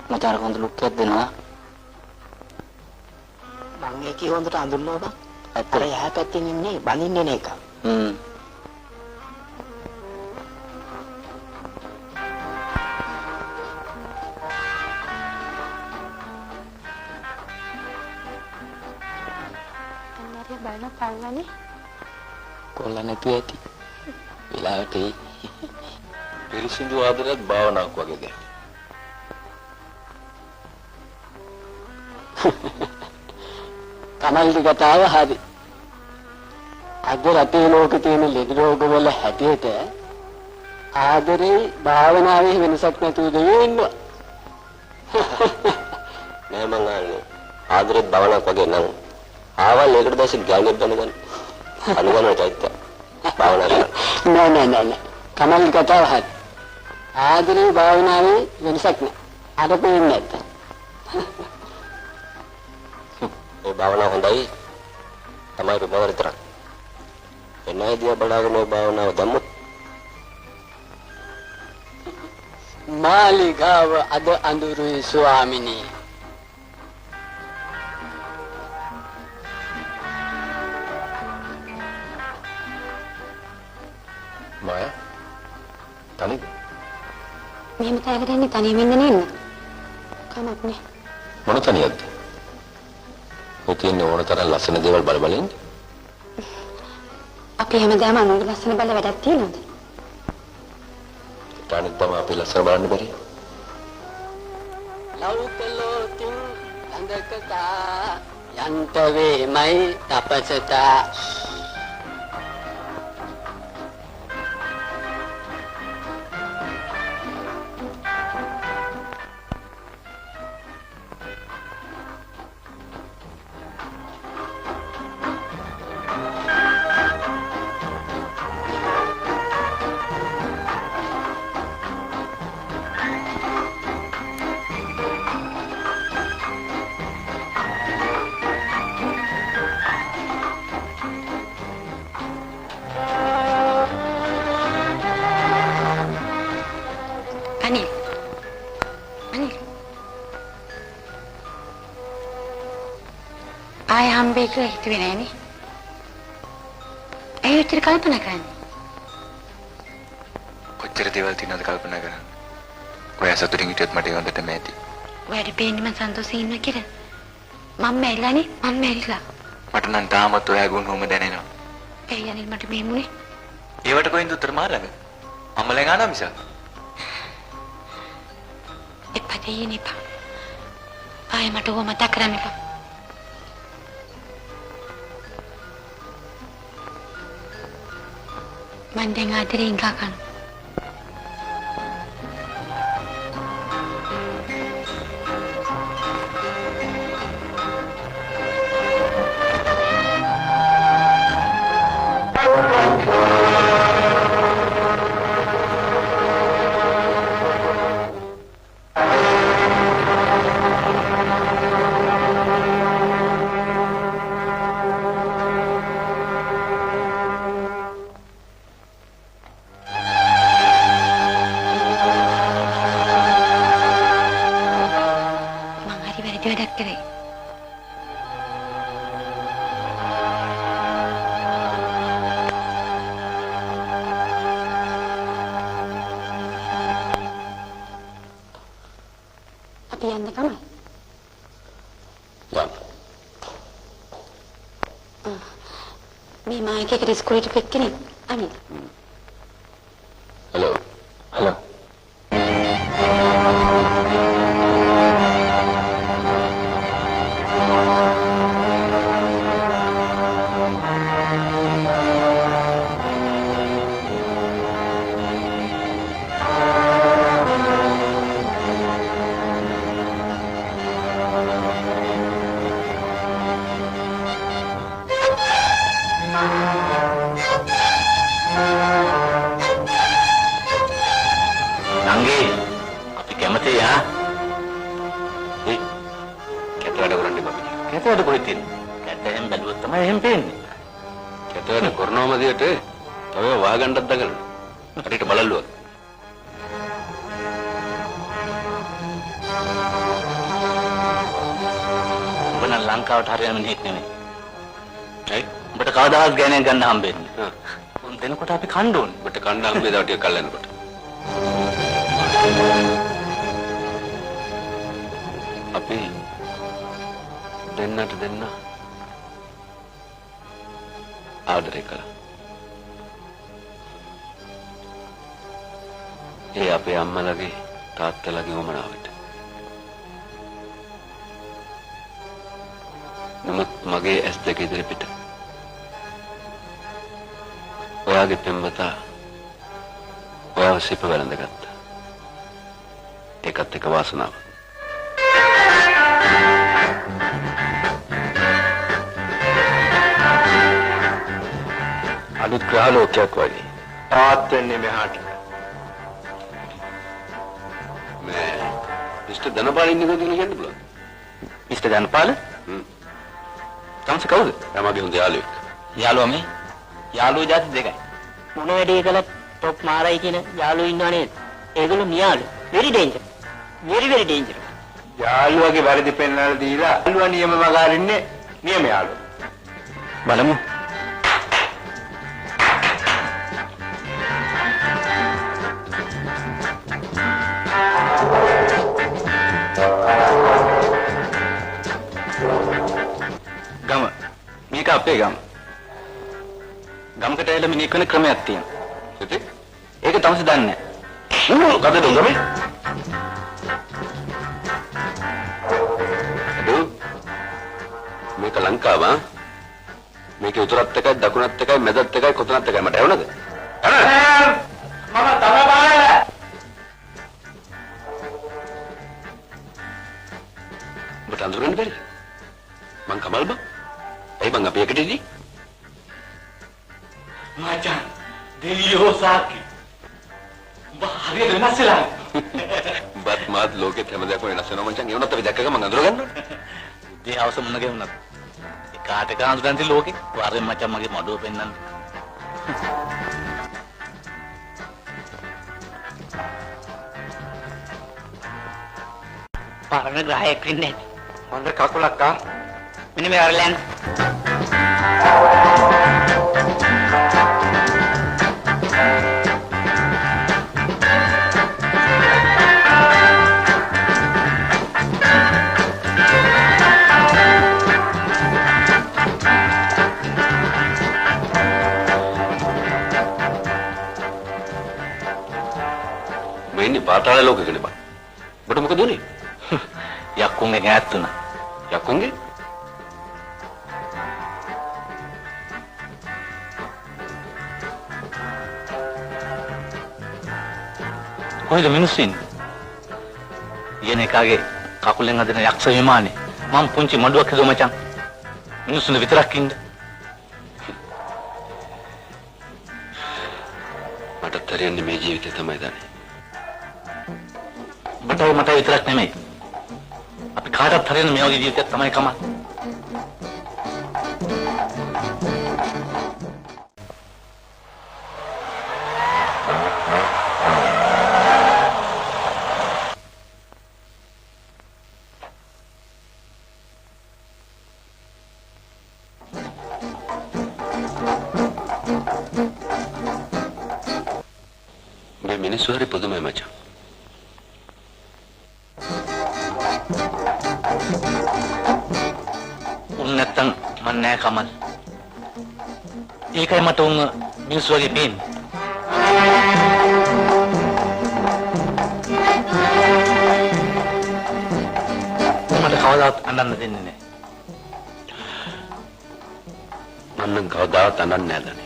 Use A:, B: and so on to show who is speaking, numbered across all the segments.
A: මචං කොන්ද ලුක් එකක් දෙනවා.
B: මං ඒකේ හොඳට අඳුරනවා බං. අර එහා පැත්තෙන් ඉන්නේ බලින්නේ නේ එක.
C: බලන පල්වනේ
A: කොල්ල නැතුව ඇති. වෙලාවට
D: පිරිසිදු ආදරයක් භාවනාවක් වගේ දෙයක්.
A: කමල්ලි කතාව හරි. අද රටේ ලෝකේ තියෙන ලෙඩ රෝග වල හැටියට ආදරේ භාවනාවේ වෙනසක් නැතුව දෙන්නේ.
D: නෑ මං අහන්නේ ආදරේ භාවනාවක් වගේ නම් ආවල් ඒකට දැසි ගෑනෙක් දැනගන්න. අනුගමනය චෛත්‍ය භාවනා කරන්න.
A: නෑ. කමල්ලි කතාව හරි. ආදරේ භාවනාවේ වෙනසක් නෑ. අර පේන්නේ නැද්ද?
D: ඒ භාවනාව හොඳයි. තමයි රුපම විතරක්. එන්නයිදියා බලාගෙන මේ භාවනාව දැම්මොත්
A: මාලිගාව අද අඳුරුයි ස්වාමිනී.
D: මායා තනිද?
C: මෙහෙම තැනකට එන්නේ තනියම ඉන්න නේද? කමක් නෑ.
D: මොන තනියක්ද? ඔය තියෙන ඕන තරම් ලස්සන දේවල් බල බල ඉන්නේ.
C: අපි හැමදාම අනුන්ගේ ලස්සන බල වැඩක් තියනවද?
D: තානිත් තමයි අපි ලස්සන බලන්න බැරි.
A: ලෞකලෝකින් අඳකතා යන්ත වේමයි තපසතා.
C: ආය හම්බෙයි කියලා හිතුවේ නෑනේ. ඇයි ඔච්චර කල්පනා කරන්නේ?
E: කොච්චර දේවල් තියෙනවද කල්පනා කරන්න. ඔයා සතුටින් හිටියොත් මට ඒ හොඳටම ඇති.
C: ඔයාට පේන්නේ මම සන්තෝෂයෙන් ඉන්නවා කියලා. මම මැරිලානේ. මම මැරිලා.
E: මට නම් තාමත් ඔයා ගුණෝම දැනෙනවා.
C: ඇයි අනිල් මට මෙහෙමුනේ?
E: ඒවට කොහෙන්ද උත්තර මාරලඟ? අම්මලෙන් ආනා මිස.
C: එපා දෙයිනේ පා. ආයෙ මට ඕව මතක් කරන්න එපා. මං දැන් ආදරේ ඉංගා කරනවා. මේ මායිකේකට ඉස්කෝලේට පෙක්කනේ අනිත්.
D: හලෝ.
F: උඹ නම් ලංකාවට හරියම නෙක් නෙමෙයි. ඇයි? උඹට කවදාවත් ගෑණියක් ගන්න හම්බෙන්නේ. උන් දෙනකොට අපි කන්න ඕනේ.
D: උඹට කන්න හම්බෙලා ටික කල් යනකොට. අපි දෙන්නට දෙන්න ආදරය කළා. ඒ අපේ අම්මලගේ තාත්තලගේ උමනාවට. නමුත් මගේ ඇස් දෙක ඉදිරිපිට ඔයාගේ පෙම්වතා ඔයාව සිප වැළඳගත්තා. ඒකත් එක වාසනාව. අලුත් ග්‍රහලෝකයක් වගේ තාත් වෙන්නේ මෙහාට. මේ මිස්ටර් ධනපාල ඉන්නේ කොහෙද කියලා කියන්න පුළුවන්?
F: මිස්ටර් ධනපාල? තමස කවුද?
D: තමගේ හොඳ යාළුවෙක්.
F: යාළුවා මේ? යාළුවෝ જાති දෙකයි.
B: මොන වැඩේ කළත් টොප් මාරයි කියන යාළුවෝ ඉන්නව නේද? ඒගොල්ලෝ නියාලු. very danger. very danger.
E: යාළුවගේ වැරදි පෙන්වලා දීලා යාළුවා නියම මගහරින්නේ නියම යාළුවා.
F: බලමු. ගම මේක අපේ ගම. ගමකට එළ මිනිහ කෙනෙක් ක්‍රමයක් තියෙනවා.
D: ඉතින්
F: ඒක තමයි දන්නේ නැහැ.
D: මොකද ගමේ? මේක ලංකාව ආ? මේකේ උතුරත් එකයි දකුණත් එකයි මැදත් එකයි කොතනත් එකයි මට ඇහුණද?
F: මම තමයි බාය.
D: ඔබට අඳුරන්න බැරි? මං කමල් බං. ඇයි බං අපි එකට ඉන්නේ?
F: මචං දෙවියෝ සාකි. උඹ හරියට වෙනස් වෙලා.
D: බත් මාත් ලෝකෙත් හැමදාම වෙනස් වෙනවා මචං. ඒ වුණත් අපි දැක්කම මං අඳුර ගන්නවා.
F: උදේ හවස මුණ ගැහුණා. ඒ කාට කාන්දුරන්ති ලෝකේ වරෙන් මචං මගේ මඩුව පෙන්නන්න.
B: පරණ ග්‍රහයක් ඉන්නේ.
F: හොඳ කකුලක් ආ.
B: මෙන්න මේ අරලන්.
D: මේ පාතාල ලෝකෙකනේ බං. ඔබට මොකද උනේ?
F: යක්කුන්ගේ ඈත් වුණා.
D: යක්කුන්ගේ?
F: කොහෙද මිනිස්සු ඉන්නේ? ඊයන එකාගේ කකුලෙන් හදන යක්ෂ විමානේ. මම පුංචි මඩුවක් හදුවා මචං. මිනිස්සුන්ට විතරක් ඉන්න.
D: මට තරියන්නේ මේ ජීවිතේ තමයි දන්නේ.
F: ඔබටයි මටයි විතරක් නෙමෙයි. අපි කාටවත් හරියන්නේ මේ වගේ ජීවිතයක් තමයි කමක්.
D: මේ මිනිස්සු හරි පුදුමයි මචං.
F: උන් නැත්තම් මන් නෑ කමල්. ඒකයි මට උන් මිනිස්සු වගේ පේන්නේ. මට කවදාවත් අඬන්න දෙන්නේ නෑ.
D: මම නම් කවදාවත් අඬන්නේ නෑ දන්නේ.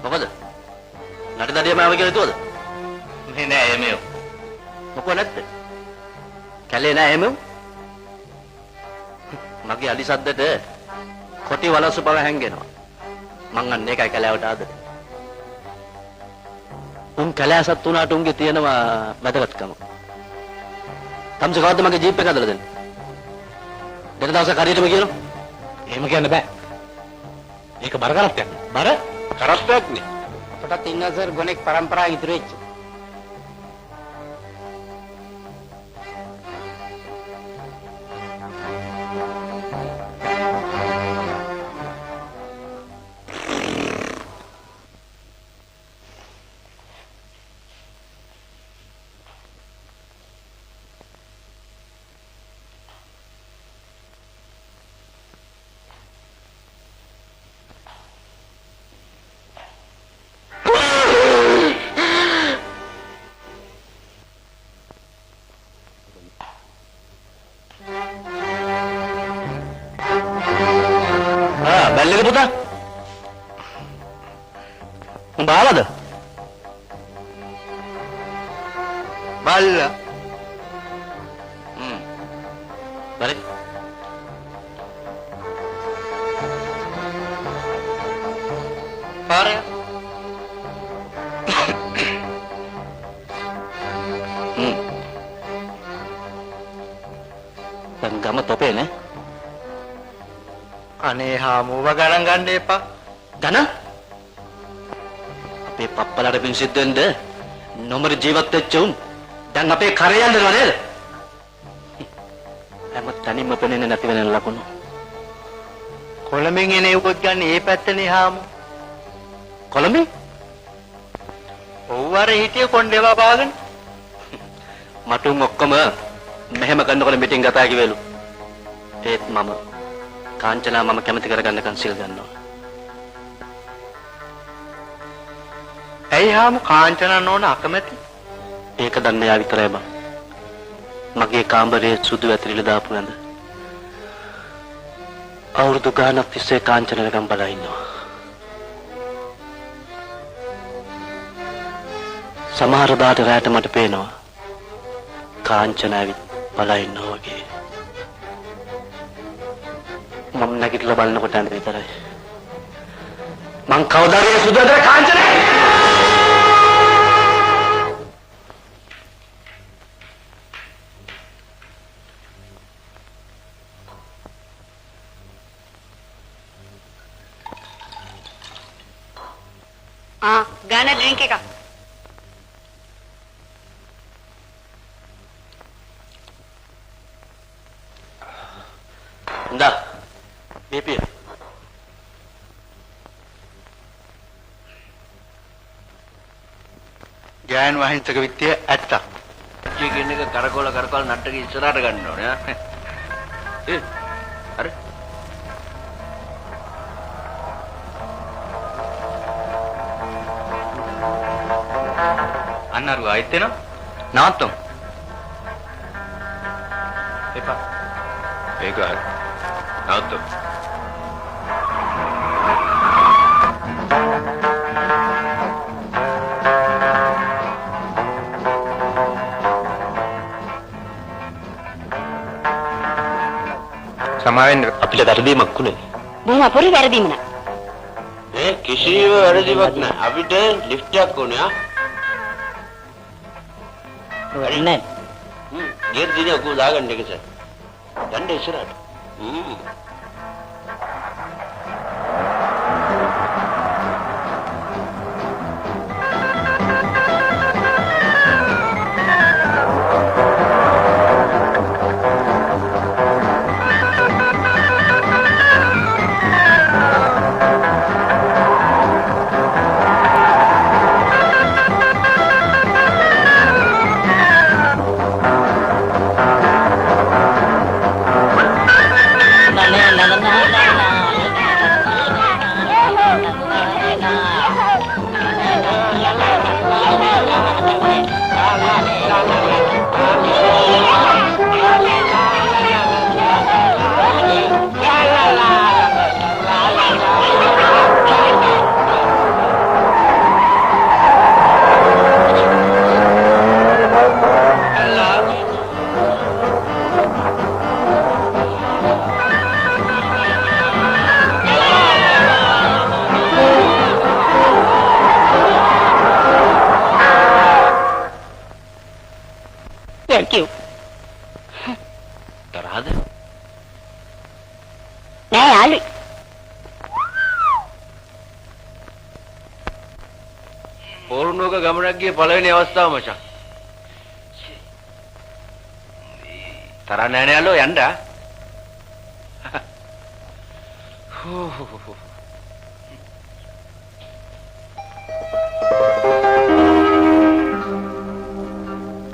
F: මොකද? නටදඩිය මාව කියලා හිතුවද? මේ නෑ එමෙව. මොකෝ නැත්තේ? කැලේ නෑ එමෙව. මගේ අඩි සද්දට කොටි වලසු බව හැංගෙනවා. මං අන්න ඒකයි කැලෑවට ආදරේ. උන් කැලෑසත් උනාට උන්ගේ තියෙනවා වැදගත්කම. තම්ස කවද්ද මගේ ජීප් එක හදලා දෙන්නේ? දෙන දවසක් හරියටම කියනවා. එහෙම කියන්න බෑ. ඒක බර කරත්තයක්. බර කරත්තයක් නේ.
A: අපටත් ඉන්න සර් ගොනෙක් පරම්පරාව ඉතුරු වෙච්ච.
F: බැල්ලේ පුතා. උඹ ආවද? බල්ලා. බරේ. පාරේ. දැන් ගම තොපේ නේ.
B: අනේ හාමුව ගණන් ගන්න එපා.
F: ගණන්? අපේ පප්පලාට පින් සිද්ධ වෙන්න නොමර ජීවත් වෙච්ච උන් දැන් අපේ කරේ යන්නේව නේද? හැම තැනින්ම පෙනෙන්නේ නැති වෙන ලකුණු.
B: කොළඹින් එන උපත් ගන්න ඒ පැත්තනේ හාමු.
F: කොළඹින්?
B: ඔව් අර හිටිය කොණ්ඩේවා බාගෙන.
F: මට උන් ඔක්කොම මෙහෙම කරනකොට මිටින් ගතා කිවලු. ඒත් මම කාංචනා මම කැමති කරගන්නකන් සිල් ගන්නවා.
B: ඇයි හාමු කාංචනා නෝන අකමැති?
F: ඒක දන්නේ යා විතරයි බං. මගේ කාමරයේ සුදු වැතිරිලා දාපු නැඳ. අවුරුදු ගානක් තිස්සේ කාංචනලකම් බලා ඉන්නවා. සමහර දාට රැට මට පේනවා කාංචනාවිත් බලා ඉන්නවා වගේ. මම නැගිටලා බලනකොට ඇඳ විතරයි. මං කවදාද මේ සුදු වැතිර කාංචනේ?
C: ගාන ඩ්‍රින්ක් එකක්.
F: ඉඳා. බීපී.
B: ගෑන් වහින්සක විත්‍ය ඇත්ත.
D: කියන එක කරකවල නට්ටක ඉස්සරහට ගන්න ඕනේ ඈ. අර
E: අන්නරු ආයෙත් එනවා. නවත්තමු.
D: එපා. ඒක හරි. නවත්තමු.
E: සමාවෙන්න
F: අපිට වැරදීමක් උනේ.
C: බොහොම අපොරි වැරදීම නා.
D: කිසිම වැරදිමක් නැහැ. අපිට ලිෆ්ට් එකක් ඕනේ ආ.
B: නෑ.
D: ගියර් දිනේ ඔකෝ දාගන්න එක සර්. යන්න ඉස්සරහට.
C: කිව්.
F: තරහද?
C: නෑ යාළුයි.
F: පොරුණෝක ගමනක් ගිය පළවෙනි අවස්ථාව මචං. තරහ නෑ නේ යාළුවෝ යන්න.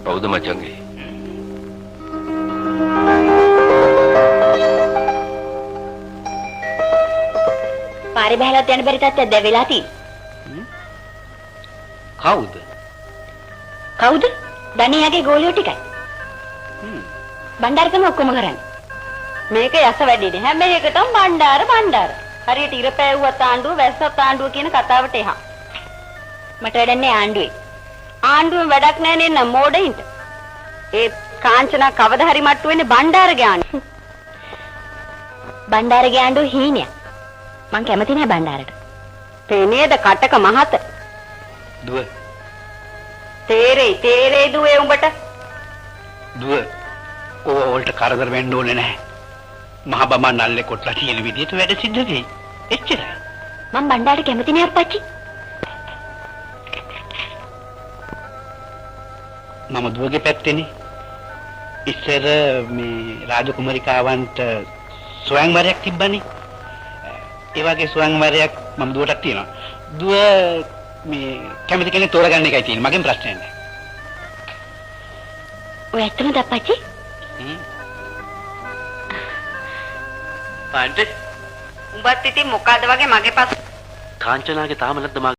F: කවුද මචංගේ?
C: පාරේ බහලත් යන්න බැරි තත්ත්වයක් දැන් වෙලා තියෙන්නේ.
F: කවුද?
C: කවුද? දණියාගේ ගෝලියෝ ටිකයි. බණ්ඩාරකම ඔක්කොම කරන්නේ. මේක යස වැඩිනේ. හැම එකටම බණ්ඩාර. හරියට ඉර පෑවුවත් ආණ්ඩුව වැස්සත් ආණ්ඩුව කියන කතාවට එහා. මට වැඩන්නේ ආණ්ඩුවේ. ආණ්ඩුවෙන් වැඩක් නැහැ නේ නම් මෝඩයින්ට. ඒ කාංචනා කවදා හරි මට්ටු වෙන්නේ බණ්ඩාරගේ ආණ්ඩුව. බණ්ඩාරගේ ආණ්ඩුව හීනයක්. මං කැමති නෑ බණ්ඩාරට. පේනේද කටක මහත.
F: දුව.
C: තේරේ දුවේ උඹට.
F: දුව. ඕවලට කරදර වෙන්න ඕනේ නැහැ. මහ බඹ නල්ලේ කොටලා තියෙන විදිහට වැඩ සිද්ධ වෙයි. එච්චරයි.
C: මං බණ්ඩාරට කැමති නෑ අප්පච්චි.
F: මම දුවගේ පැත්තේනේ. ඉස්සර මේ රාජකුමාරිකාවන්ට ස්වයංවරයක් තිබ්බනේ. ඒ වගේ ස්වයංවරයක් මම දුවටත් තියෙනවා. දුව මේ කැමති කෙනෙක් තෝරගන්න එකයි තියෙන්නේ. මගෙන් ප්‍රශ්නයක් නැහැ.
C: ඔය ඇත්තමද අප්පච්චි?
F: පාන්ට
C: උඹත් ඉතින් මොකද්ද වගේ මගේ පස්
F: කාංචනාගේ තාම නැද්ද